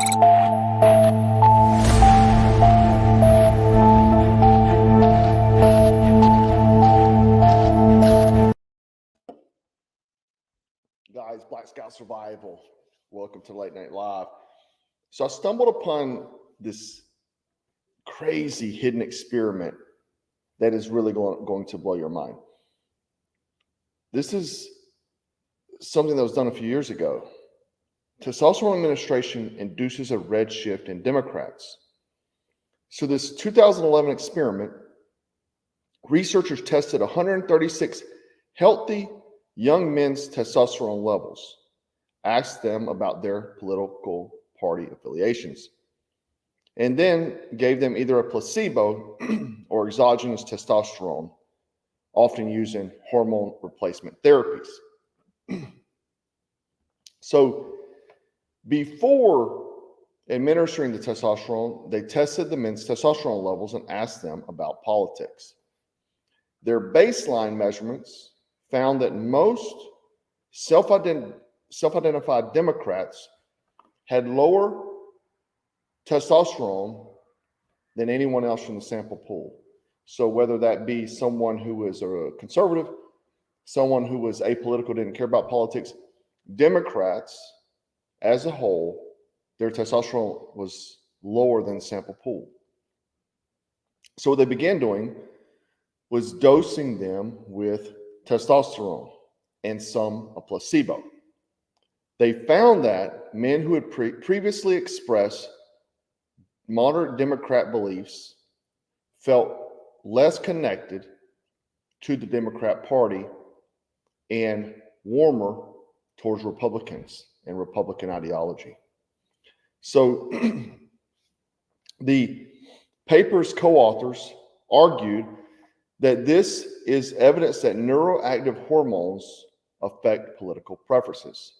Guys, Black Scout Survival, welcome to Late Night Live. So I stumbled upon this crazy hidden experiment that is really going to blow your mind. This is something that was done a few years ago. Testosterone administration induces a red shift in Democrats. So this 2011 experiment, researchers tested 136 healthy young men's testosterone levels, asked them about their political party affiliations, and then gave them either a placebo or exogenous testosterone, often used in hormone replacement therapies. So before administering the testosterone, they tested the men's testosterone levels and asked them about politics. Their baseline measurements found that most self-identified Democrats had lower testosterone than anyone else from the sample pool. So whether that be someone who was a conservative, someone who was apolitical, didn't care about politics, Democrats as a whole, their testosterone was lower than the sample pool. So what they began doing was dosing them with testosterone and some a placebo. They found that men who had previously expressed moderate Democrat beliefs felt less connected to the Democrat Party and warmer towards Republicans and Republican ideology. So the paper's co-authors argued that this is evidence that neuroactive hormones affect political preferences.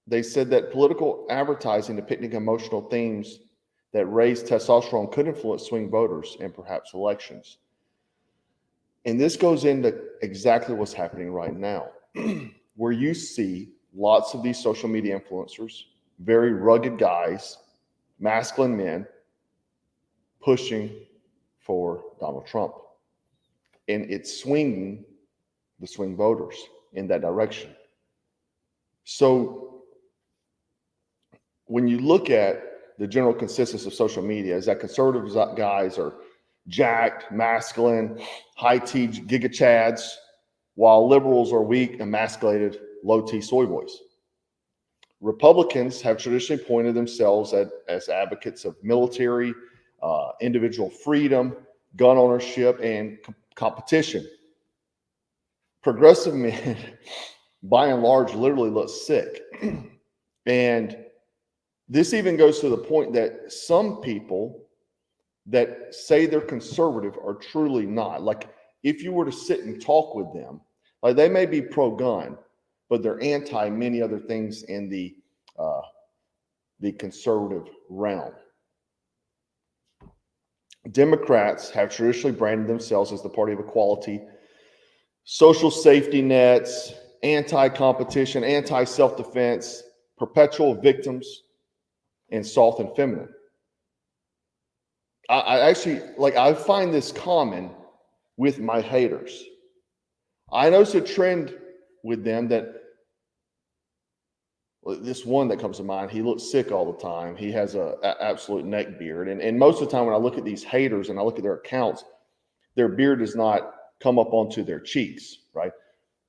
They said that political advertising depicting emotional themes that raise testosterone could influence swing voters and perhaps elections. And this goes into exactly what's happening right now, where you see lots of these social media influencers, very rugged guys, masculine men, pushing for Donald Trump. And it's swinging the swing voters in that direction. So when you look at the general consensus of social media, is that conservative guys are jacked, masculine, high-T giga chads, while liberals are weak, emasculated, low-T soy boys. Republicans have traditionally pointed themselves as advocates of military, individual freedom, gun ownership, and competition. Progressive men, by and large, literally look sick. And this even goes to the point that some people that say they're conservative are truly not. Like, if you were to sit and talk with them, like, they may be pro-gun, but they're anti many other things in the conservative realm. Democrats have traditionally branded themselves as the party of equality, social safety nets, anti-competition, anti-self-defense, perpetual victims, and soft and feminine. I actually, I find this common with my haters. I notice a trend with them that, this one that comes to mind, he looks sick all the time. He has a absolute neck beard. And most of the time when I look at these haters and I look at their accounts, their beard does not come up onto their cheeks, right?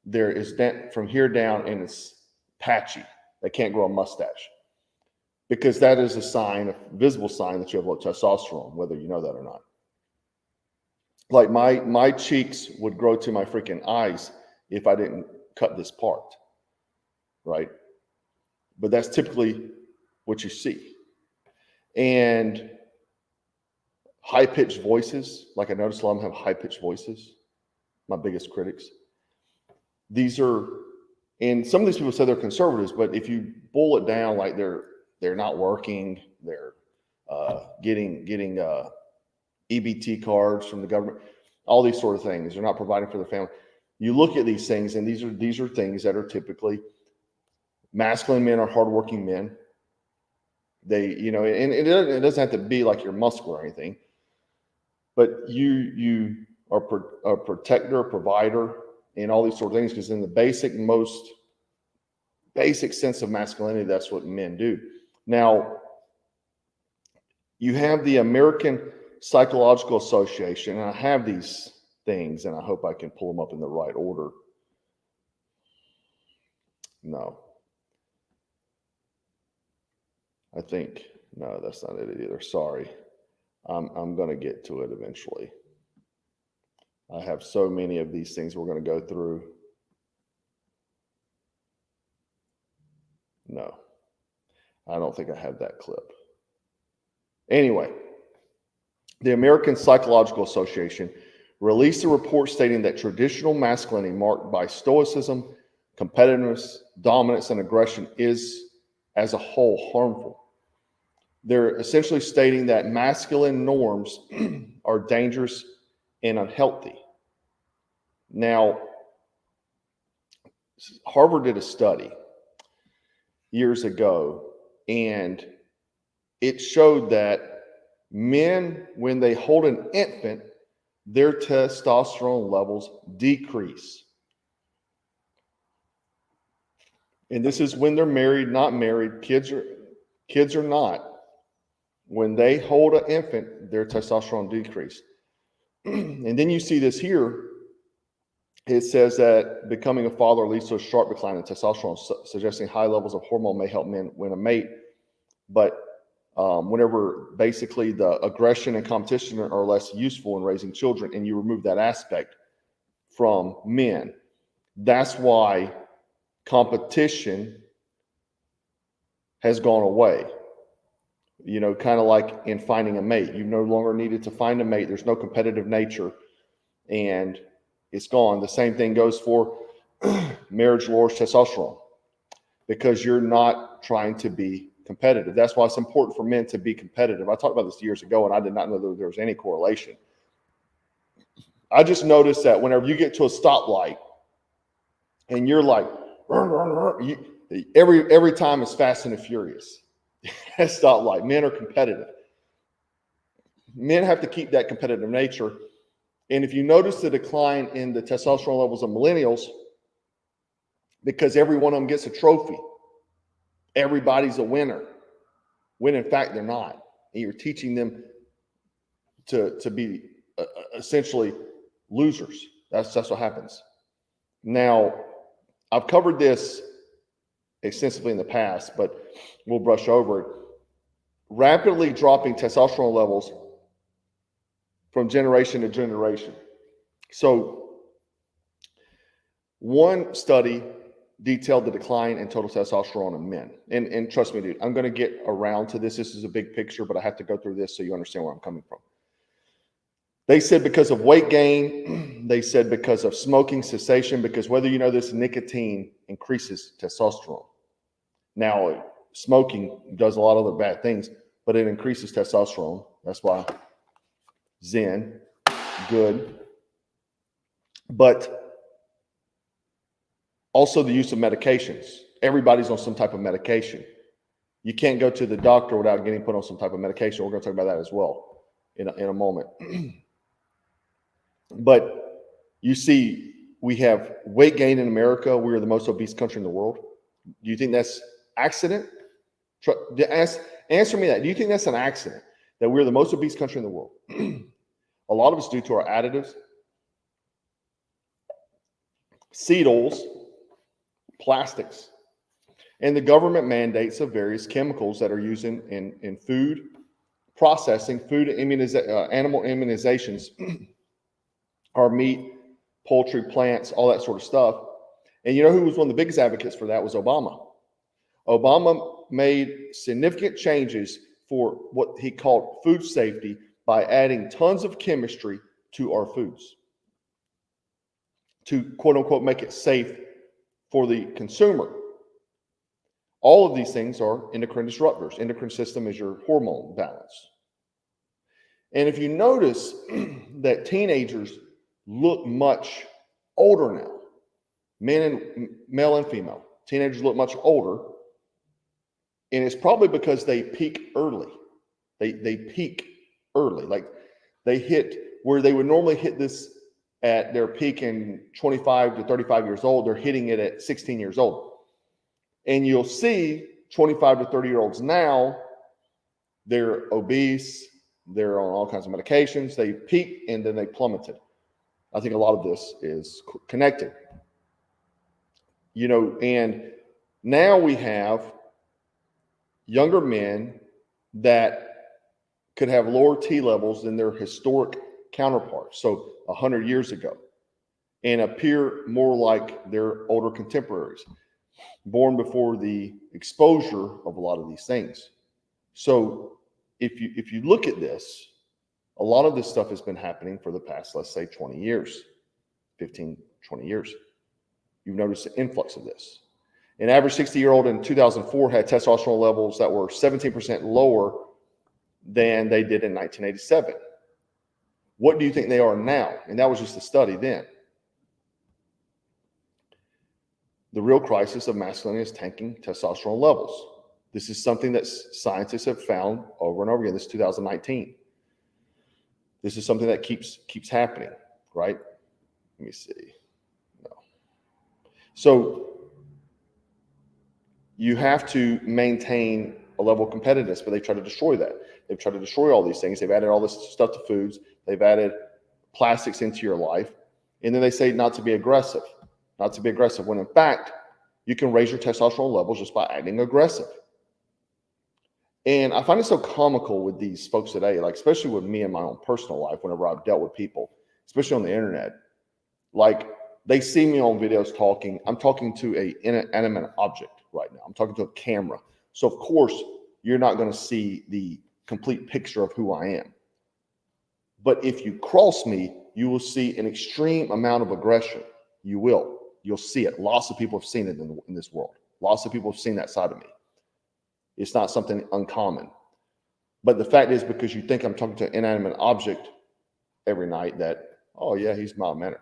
There is from here down, and it's patchy. They can't grow a mustache, because that is a sign, a visible sign that you have low testosterone, whether you know that or not. Like, my cheeks would grow to my freaking eyes if I didn't cut this part, right? But that's typically what you see. And high-pitched voices, like, I noticed a lot of them have high-pitched voices, my biggest critics. These are, and some of these people say they're conservatives, but if you boil it down, like, they're not working, they're getting EBT cards from the government, all these sort of things. They're not providing for their family. You look at these things, and these are things that are typically masculine men are hardworking men. They, you know, and it doesn't have to be like you're muscular or anything, but you are a protector, a provider, and all these sort of things, because in the most basic sense of masculinity, that's what men do. Now, you have the American Psychological Association, and I have these things, and I hope I can pull them up in the right order. No. I think, no, that's not it either. Sorry. I'm going to get to it eventually. I have so many of these things we're going to go through. No, I don't think I have that clip. Anyway, the American Psychological Association released a report stating that traditional masculinity marked by stoicism, competitiveness, dominance, and aggression is, as a whole, harmful. They're essentially stating that masculine norms are dangerous and unhealthy. Now, Harvard did a study years ago, and it showed that men, when they hold an infant, their testosterone levels decrease. And this is when they're married, not married, kids or not. When they hold an infant, their testosterone decrease. And then you see this here. It says that becoming a father leads to a sharp decline in testosterone, suggesting high levels of hormone may help men win a mate. But whenever basically the aggression and competition are less useful in raising children, and you remove that aspect from men, that's why competition has gone away. You know, kind of like in finding a mate. You no longer needed to find a mate. There's no competitive nature, and it's gone. The same thing goes for marriage lowers testosterone, because you're not trying to be competitive. That's why it's important for men to be competitive. I talked about this years ago, and I did not know that there was any correlation. I just noticed that whenever you get to a stoplight and you're like, every time it's Fast and the Furious. Stoplight. Men are competitive. Men have to keep that competitive nature. And if you notice the decline in the testosterone levels of millennials, because every one of them gets a trophy. Everybody's a winner, when in fact they're not. And you're teaching them to be essentially losers. That's what happens. Now, I've covered this extensively in the past, but we'll brush over it. Rapidly dropping testosterone levels from generation to generation. So, one study detailed the decline in total testosterone in men. And trust me, dude, I'm going to get around to this. This is a big picture, but I have to go through this so you understand where I'm coming from. They said because of weight gain, they said because of smoking cessation, because whether you know this, nicotine increases testosterone. Now, smoking does a lot of other bad things, but it increases testosterone. That's why Zen, good. But also the use of medications. Everybody's on some type of medication. You can't go to the doctor without getting put on some type of medication. We're going to talk about that as well in a moment. But you see, we have weight gain in America. We are the most obese country in the world. Do you think that's accident? Answer me that. Do you think that's an accident that we're the most obese country in the world? A lot of it's due to our additives, seed oils, plastics, and the government mandates of various chemicals that are used in food processing, animal immunizations, our meat, poultry, plants, all that sort of stuff. And you know who was one of the biggest advocates for that was Obama. Obama made significant changes for what he called food safety by adding tons of chemistry to our foods to, quote unquote, make it safe for the consumer. All of these things are endocrine disruptors. Endocrine system is your hormone balance. And if you notice that teenagers look much older now, male and female, teenagers look much older. And it's probably because they peak early. They peak early. Like they hit where they would normally hit this at their peak in 25 to 35 years old. They're hitting it at 16 years old. And you'll see 25 to 30-year-olds now, they're obese. They're on all kinds of medications. They peaked and then they plummeted. I think a lot of this is connected. You know, and now we have younger men that could have lower T levels than their historic counterparts, so 100 years ago, and appear more like their older contemporaries, born before the exposure of a lot of these things. So if you look at this, a lot of this stuff has been happening for the past, let's say 20 years, 15, 20 years. You've noticed an influx of this. An average 60-year-old in 2004 had testosterone levels that were 17% lower than they did in 1987. What do you think they are now? And that was just a study then. The real crisis of masculinity is tanking testosterone levels. This is something that scientists have found over and over again. This is 2019. This is something that keeps happening, right? Let me see. No. So you have to maintain a level of competitiveness, but they try to destroy that. They've tried to destroy all these things. They've added all this stuff to foods. They've added plastics into your life. And then they say not to be aggressive, when in fact, you can raise your testosterone levels just by acting aggressive. And I find it so comical with these folks today, like especially with me in my own personal life, whenever I've dealt with people, especially on the internet, like they see me on videos talking. I'm talking to an inanimate object right now. I'm talking to a camera. So of course, you're not going to see the complete picture of who I am. But if you cross me, you will see an extreme amount of aggression. You will. You'll see it. Lots of people have seen it in this world. Lots of people have seen that side of me. It's not something uncommon. But the fact is, because you think I'm talking to an inanimate object every night, that, oh yeah, he's mild-mannered.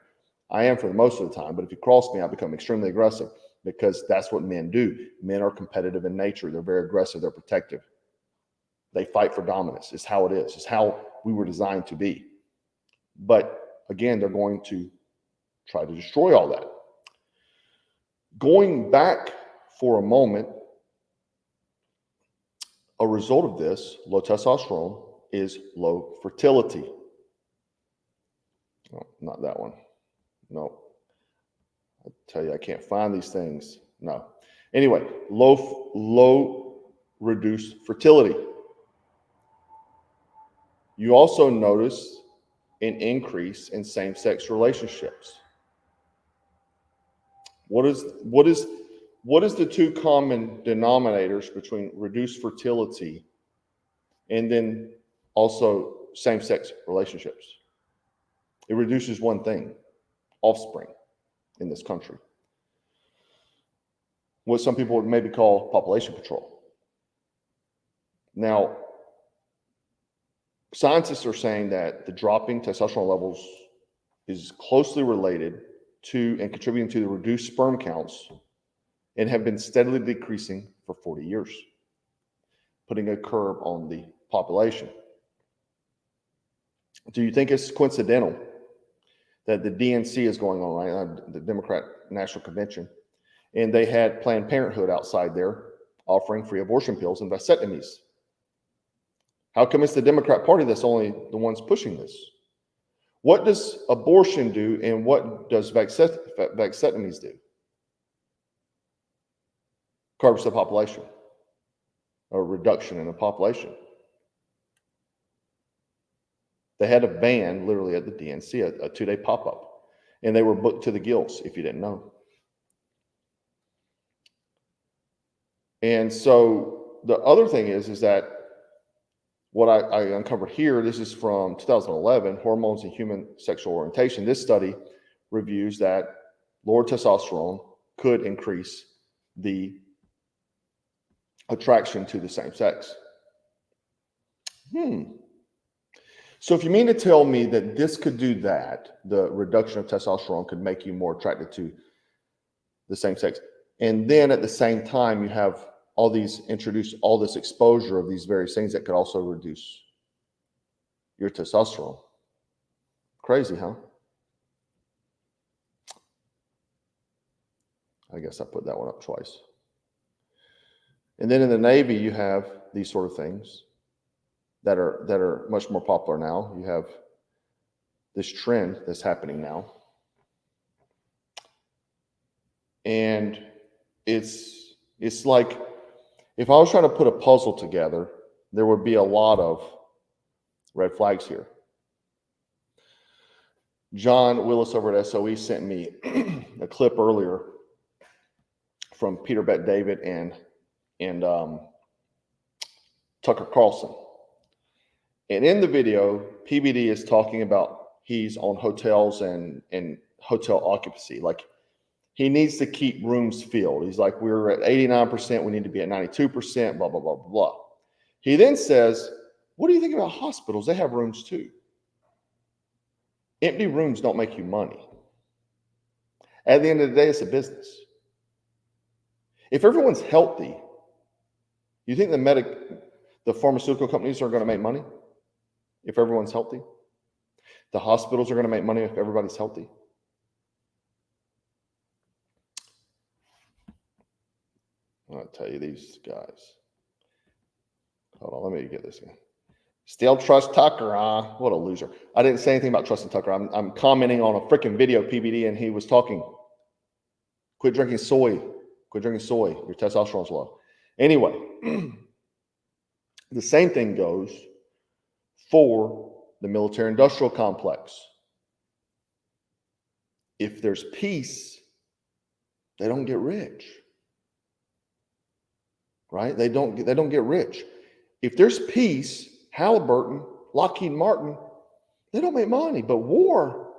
I am for the most of the time, but if you cross me, I become extremely aggressive, because that's what men do. Men are competitive in nature. They're very aggressive. They're protective. They fight for dominance. It's how it is. It's how we were designed to be. But again, they're going to try to destroy all that. Going back for a moment, a result of this, low testosterone, is low fertility. No, not that one. No. I tell you, I can't find these things. No. Anyway, low reduced fertility. You also notice an increase in same-sex relationships. What is the two common denominators between reduced fertility and then also same-sex relationships? It reduces one thing: offspring in this country. What some people would maybe call population control. Now, scientists are saying that the dropping testosterone levels is closely related to and contributing to the reduced sperm counts, and have been steadily decreasing for 40 years, putting a curb on the population. Do you think it's coincidental that the DNC is going on right now, the Democrat National Convention, and they had Planned Parenthood outside there offering free abortion pills and vasectomies? How come it's the Democrat Party that's only the ones pushing this? What does abortion do, and what does vasectomies do? Curbs the population, or reduction in the population. They had a ban literally at the DNC, a 2-day pop-up, and they were booked to the gills, if you didn't know. And so the other thing is that what I uncovered here, this is from 2011, Hormones and Human Sexual Orientation. This study reviews that lower testosterone could increase the attraction to the same sex. So if you mean to tell me that this could do that, the reduction of testosterone could make you more attracted to the same sex, and then at the same time you have introduce all this exposure of these various things that could also reduce your testosterone. Crazy, huh? I guess I put that one up twice. And then in the Navy, you have these sort of things that are much more popular now. You have this trend that's happening now. And it's like, if I was trying to put a puzzle together, there would be a lot of red flags here. John Willis over at SOE sent me a clip earlier from Peter Bet David and Tucker Carlson. And in the video, PBD is talking about he's on hotels and hotel occupancy. Like, he needs to keep rooms filled. He's like, we're at 89%. We need to be at 92%, blah, blah, blah, blah, blah. He then says, what do you think about hospitals? They have rooms too. Empty rooms don't make you money. At the end of the day, it's a business. If everyone's healthy, you think the pharmaceutical companies are going to make money if everyone's healthy? The hospitals are going to make money if everybody's healthy? I'll tell you, these guys. Hold on, let me get this again. Still trust Tucker, huh? What a loser. I didn't say anything about trusting Tucker. I'm commenting on a freaking video, PBD, and he was talking. Quit drinking soy. Quit drinking soy. Your testosterone's low. Anyway, the same thing goes for the military-industrial complex. If there's peace, they don't get rich. Right? They don't get rich. If there's peace, Halliburton, Lockheed Martin, they don't make money. But war,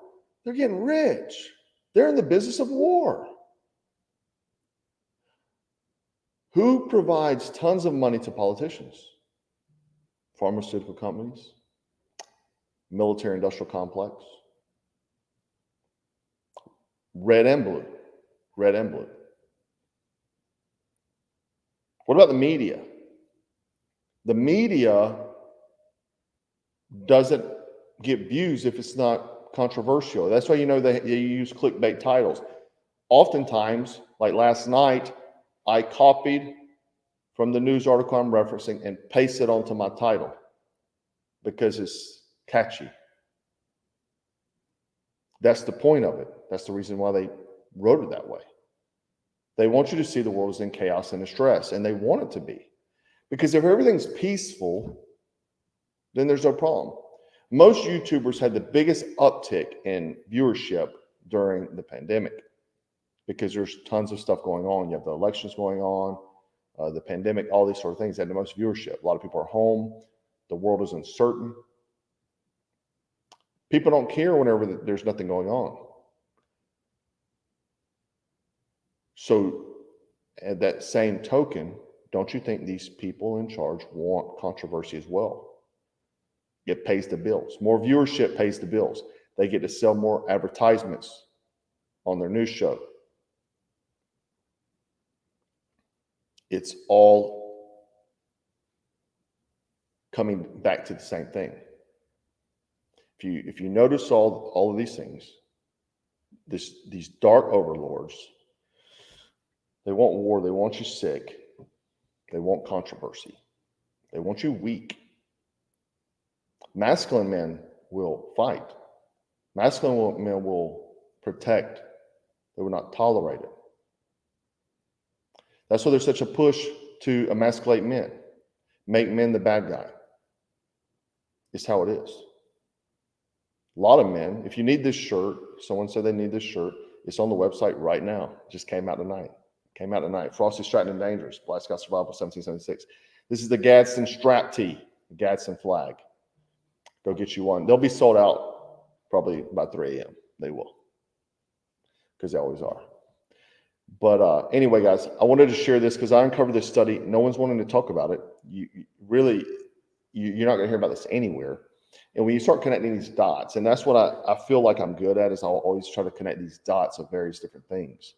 they're getting rich. They're in the business of war. Who provides tons of money to politicians? Pharmaceutical companies, military-industrial complex, red and blue, red and blue. What about the media? The media doesn't get views if it's not controversial. That's why they use clickbait titles. Oftentimes, like last night, I copied from the news article I'm referencing and pasted it onto my title because it's catchy. That's the point of it. That's the reason why they wrote it that way. They want you to see the world is in chaos and distress, and they want it to be. Because if everything's peaceful, then there's no problem. Most YouTubers had the biggest uptick in viewership during the pandemic because there's tons of stuff going on. You have the elections going on, the pandemic, all these sort of things had the most viewership. A lot of people are home. The world is uncertain. People don't care whenever there's nothing going on. So at that same token, don't you think these people in charge want controversy as well? It pays the bills. More viewership pays the bills. They get to sell more advertisements on their news show. It's all coming back to the same thing. If you notice all of these things, these dark overlords, they want war, they want you sick, they want controversy, they want you weak. Masculine men will fight. Masculine men will protect. They will not tolerate it. That's why there's such a push to emasculate men. Make men the bad guy. It's how it is. A lot of men, if you need this shirt, someone said they need this shirt, it's on the website right now. It just came out tonight. Frosty Stratton and Dangerous, Black Scout Survival 1776. This is the Gadsden strap tee, the Gadsden flag. Go get you one. They'll be sold out probably by 3 a.m. They will, because they always are. But anyway, guys, I wanted to share this because I uncovered this study. No one's wanting to talk about it. You're not going to hear about this anywhere. And when you start connecting these dots, and that's what I feel like I'm good at, is I'll always try to connect these dots of various different things.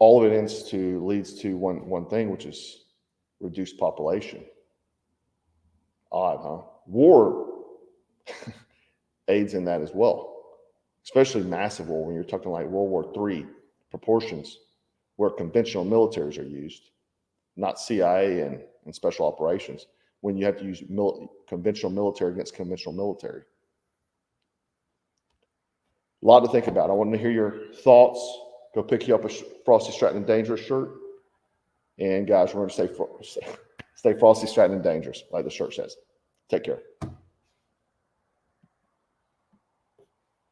all of it leads to one thing, which is reduced population. Odd, huh? War aids in that as well, especially massive war when you're talking like World War III proportions, where conventional militaries are used, not CIA and special operations, when you have to use conventional military against conventional military. A lot to think about. I want to hear your thoughts. Go pick you up a Frosty, Stratton, and Dangerous shirt. And guys, remember to stay frosty, stratton, and dangerous, like the shirt says. Take care.